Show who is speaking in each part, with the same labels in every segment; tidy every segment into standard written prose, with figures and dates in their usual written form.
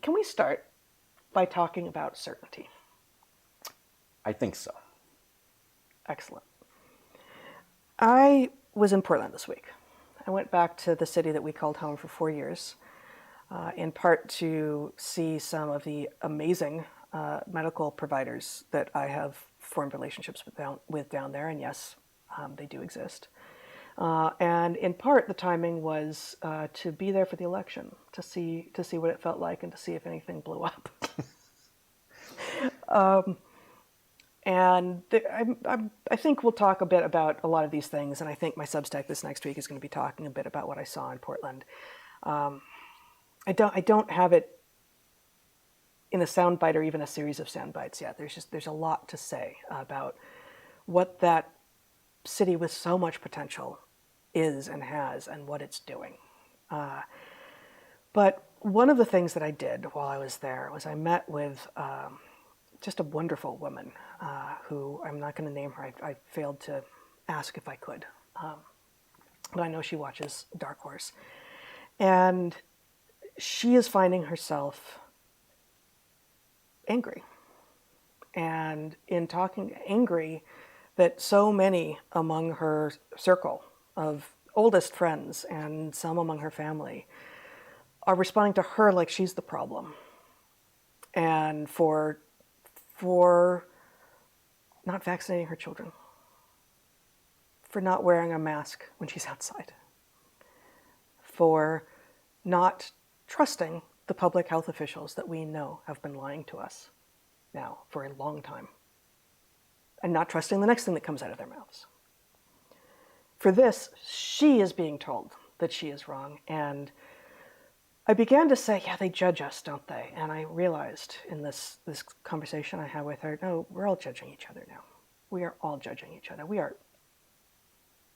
Speaker 1: Can we start by talking about certainty?
Speaker 2: I think so.
Speaker 1: Excellent. I was in Portland this week. I went back to the city that we called home for 4 years, in part to see some of the amazing medical providers that I have formed relationships with down there, and yes, they do exist. And in part, the timing was to be there for the election, to see what it felt like, and to see if anything blew up. I think we'll talk a bit about a lot of these things, and I think my Substack this next week is going to be talking a bit about what I saw in Portland. I don't have it in a soundbite or even a series of sound bites yet. There's a lot to say about what that city with so much potential is and has, and what it's doing. But one of the things that I did while I was there was I met with just a wonderful woman who, I'm not going to name her. I failed to ask if I could. But I know she watches Darkhorse. And she is finding herself angry. And in talking angry that so many among her circle of oldest friends and some among her family are responding to her like she's the problem. And for not vaccinating her children, for not wearing a mask when she's outside, for not trusting the public health officials that we know have been lying to us now for a long time, and not trusting the next thing that comes out of their mouths. For this, she is being told that she is wrong, and I began to say, yeah, they judge us, don't they? And I realized in this conversation I had with her, no, we're all judging each other now. We are all judging each other.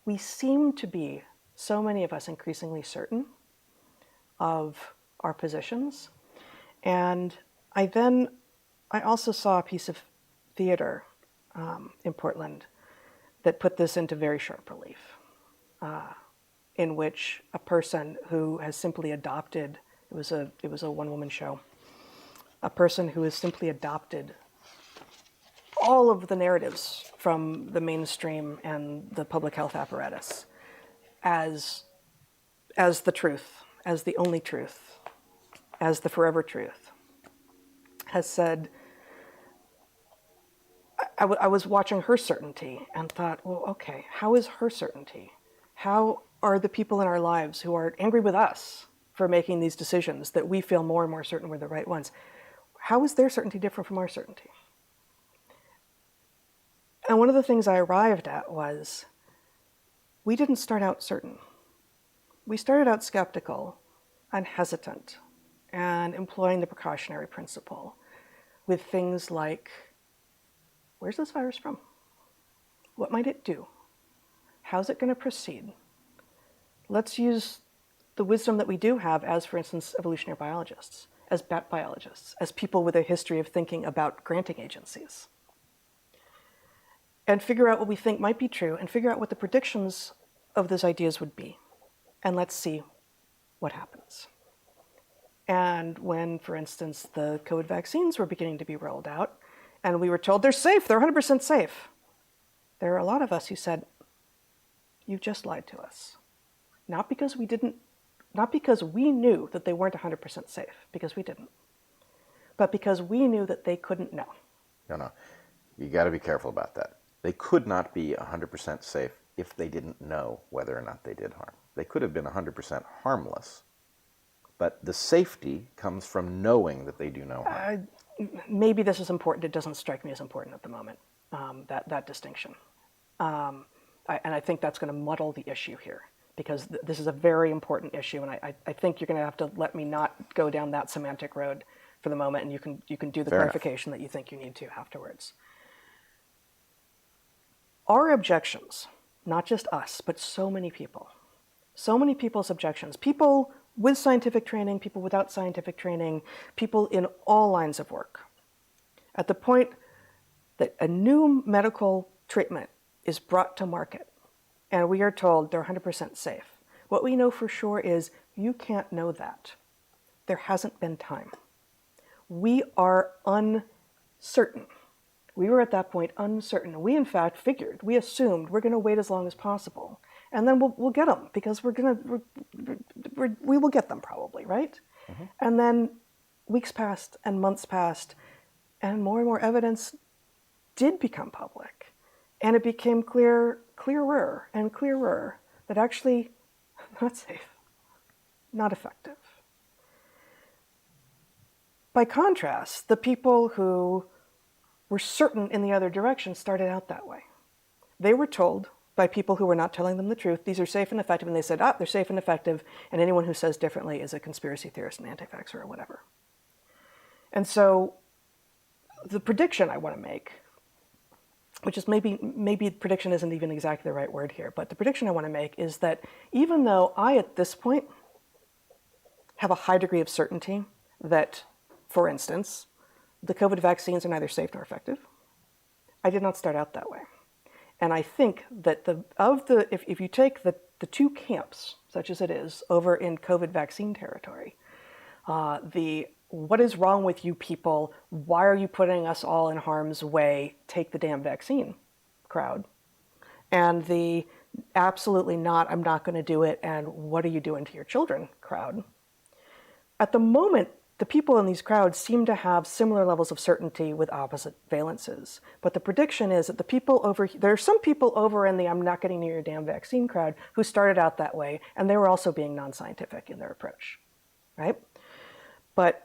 Speaker 1: We seem to be, so many of us, increasingly certain of our positions. And I also saw a piece of theater in Portland that put this into very sharp relief. In which a person who has simply adopted, it was a one-woman show, a person who has simply adopted all of the narratives from the mainstream and the public health apparatus as the truth, as the only truth, as the forever truth, has said, I was watching her certainty and thought, well, okay, how is her certainty? How are the people in our lives who are angry with us for making these decisions that we feel more and more certain we're the right ones, how is their certainty different from our certainty? And one of the things I arrived at was, we didn't start out certain. We started out skeptical and hesitant and employing the precautionary principle with things like, where's this virus from? What might it do? How's it going to proceed? Let's use the wisdom that we do have as, for instance, evolutionary biologists, as bat biologists, as people with a history of thinking about granting agencies, and figure out what we think might be true and figure out what the predictions of those ideas would be. And let's see what happens. And when, for instance, the COVID vaccines were beginning to be rolled out, and we were told they're safe, they're 100% safe, there are a lot of us who said, you've just lied to us. Not because we knew that they weren't 100% safe, because we didn't, but because we knew that they couldn't know.
Speaker 2: No. You got to be careful about that. They could not be 100% safe if they didn't know whether or not they did harm. They could have been 100% harmless, but the safety comes from knowing that they do no harm.
Speaker 1: Maybe this is important. It doesn't strike me as important at the moment, that distinction. And I think that's going to muddle the issue here, because this is a very important issue, and I think you're going to have to let me not go down that semantic road for the moment, and you can do the clarification that you think you need to afterwards. Our objections, not just us, but so many people's objections, people with scientific training, people without scientific training, people in all lines of work, at the point that a new medical treatment is brought to market and we are told they're 100% safe, what we know for sure is you can't know that. There hasn't been time. we are uncertain. We were at that point uncertain. We, in fact, we assumed we're going to wait as long as possible. And then we'll get them because we will get them probably, right? Mm-hmm. And then weeks passed and months passed and more evidence did become public. And it became clearer and clearer that actually not safe, not effective. By contrast, the people who were certain in the other direction started out that way. They were told by people who were not telling them the truth, these are safe and effective, and they said, they're safe and effective, and anyone who says differently is a conspiracy theorist, an anti-vaxxer, or whatever. And so the prediction I want to make, which is maybe prediction isn't even exactly the right word here, but the prediction I want to make is that even though I, at this point, have a high degree of certainty that, for instance, the COVID vaccines are neither safe nor effective, I did not start out that way. And I think that if you take the two camps, such as it is, over in COVID vaccine territory, what is wrong with you people? Why are you putting us all in harm's way? Take the damn vaccine crowd. And the absolutely not, I'm not going to do it, and what are you doing to your children crowd. At the moment, the people in these crowds seem to have similar levels of certainty with opposite valences. But the prediction is that there are some people over in the I'm not getting near your damn vaccine crowd who started out that way, and they were also being non-scientific in their approach, right? But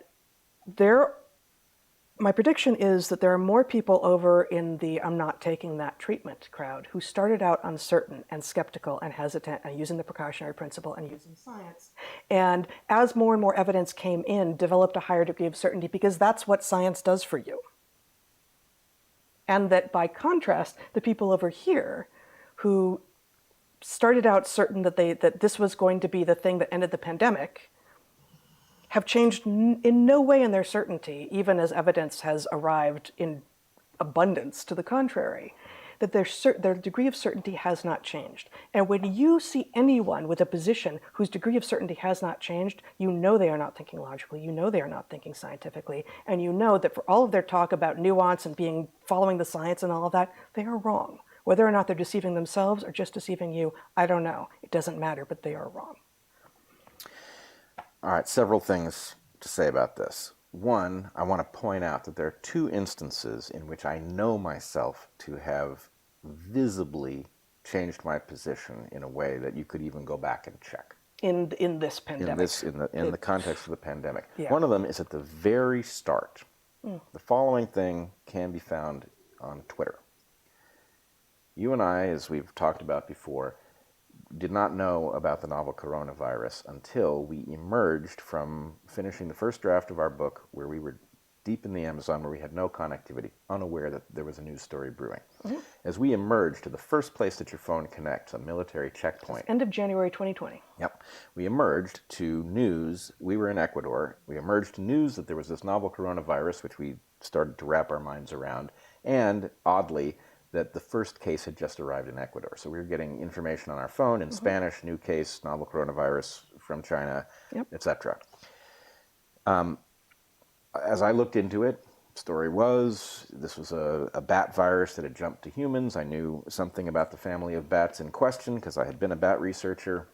Speaker 1: my prediction is that there are more people over in the I'm not taking that treatment crowd who started out uncertain and skeptical and hesitant and using the precautionary principle and using science. And as more and more evidence came in, developed a higher degree of certainty because that's what science does for you. And that by contrast, the people over here who started out certain that this was going to be the thing that ended the pandemic have changed in no way in their certainty, even as evidence has arrived in abundance to the contrary, that their degree of certainty has not changed. And when you see anyone with a position whose degree of certainty has not changed, you know they are not thinking logically, you know they are not thinking scientifically, and you know that for all of their talk about nuance and following the science and all of that, they are wrong. Whether or not they're deceiving themselves or just deceiving you, I don't know. It doesn't matter, but they are wrong.
Speaker 2: All right, several things to say about this. One, I want to point out that there are two instances in which I know myself to have visibly changed my position in a way that you could even go back and check.
Speaker 1: In this pandemic.
Speaker 2: In the context of the pandemic.
Speaker 1: Yeah.
Speaker 2: One of them is at the very start. The following thing can be found on Twitter. You and I, as we've talked about before, did not know about the novel coronavirus until we emerged from finishing the first draft of our book, where we were deep in the Amazon, where we had no connectivity, unaware that there was a news story brewing. Mm-hmm. As we emerged to the first place that your phone connects, a military checkpoint.
Speaker 1: End of January 2020.
Speaker 2: Yep. We emerged to news. We were in Ecuador. We emerged to news that there was this novel coronavirus, which we started to wrap our minds around, and oddly, that the first case had just arrived in Ecuador. So we were getting information on our phone in Spanish, new case, novel coronavirus from China, etc. As I looked into it, story was this was a bat virus that had jumped to humans. I knew something about the family of bats in question because I had been a bat researcher.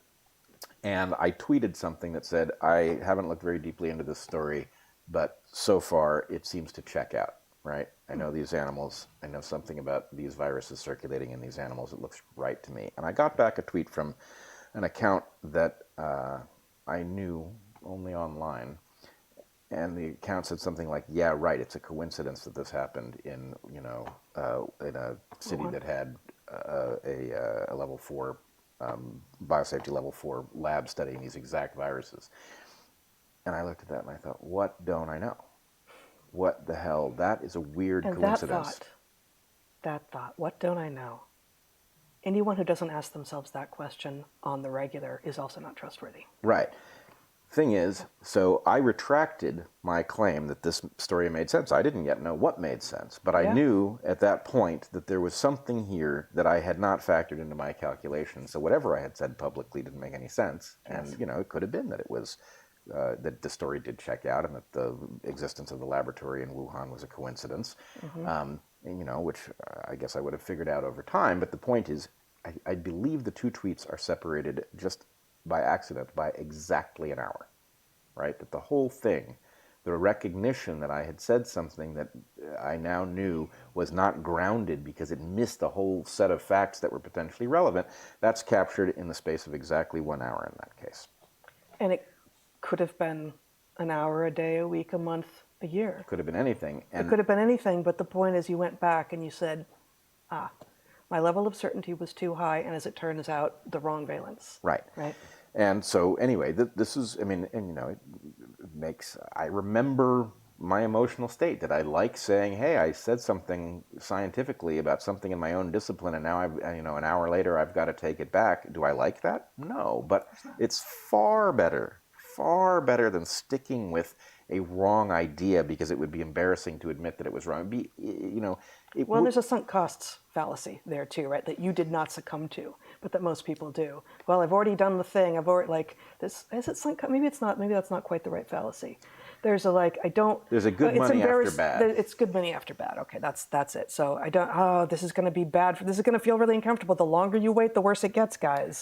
Speaker 2: And I tweeted something that said, I haven't looked very deeply into this story, but so far it seems to check out. Right? I know these animals. I know something about these viruses circulating in these animals. It looks right to me. And I got back a tweet from an account that I knew only online. And the account said something like, yeah, right, it's a coincidence that this happened in a city that had a level 4, biosafety level 4 lab studying these exact viruses. And I looked at that and I thought, what don't I know? What the hell? That is a weird coincidence.
Speaker 1: That thought, what don't I know? Anyone who doesn't ask themselves that question on the regular is also not trustworthy.
Speaker 2: Right. Thing is, so I retracted my claim that this story made sense. I didn't yet know what made sense, but I knew at that point that there was something here that I had not factored into my calculations. So whatever I had said publicly didn't make any sense. And, it could have been that it was that the story did check out, and that the existence of the laboratory in Wuhan was a coincidence. Which I guess I would have figured out over time. But the point is, I believe the two tweets are separated just by accident by exactly an hour, right? That the whole thing, the recognition that I had said something that I now knew was not grounded because it missed a whole set of facts that were potentially relevant, that's captured in the space of exactly 1 hour in that case.
Speaker 1: And it could have been an hour, a day, a week, a month, a year.
Speaker 2: It could have been anything.
Speaker 1: It could have been anything, but the point is you went back and you said, my level of certainty was too high, and as it turns out, the wrong valence.
Speaker 2: Right.
Speaker 1: Right.
Speaker 2: And so anyway, this is, I mean, and it makes, I remember my emotional state that I like saying, hey, I said something scientifically about something in my own discipline, and now an hour later I've got to take it back. Do I like that? No, but it's far better than sticking with a wrong idea because it would be embarrassing to admit that it was wrong.
Speaker 1: There's a sunk costs fallacy there too, right? That you did not succumb to, but that most people do. Well, I've already done the thing. I've already this. Is it sunk? Maybe it's not. Maybe that's not quite the right fallacy. There's a I don't.
Speaker 2: There's a good money after bad.
Speaker 1: It's good money after bad. Okay, that's it. So I don't. Oh, this is going to be bad. This is going to feel really uncomfortable. The longer you wait, the worse it gets, guys.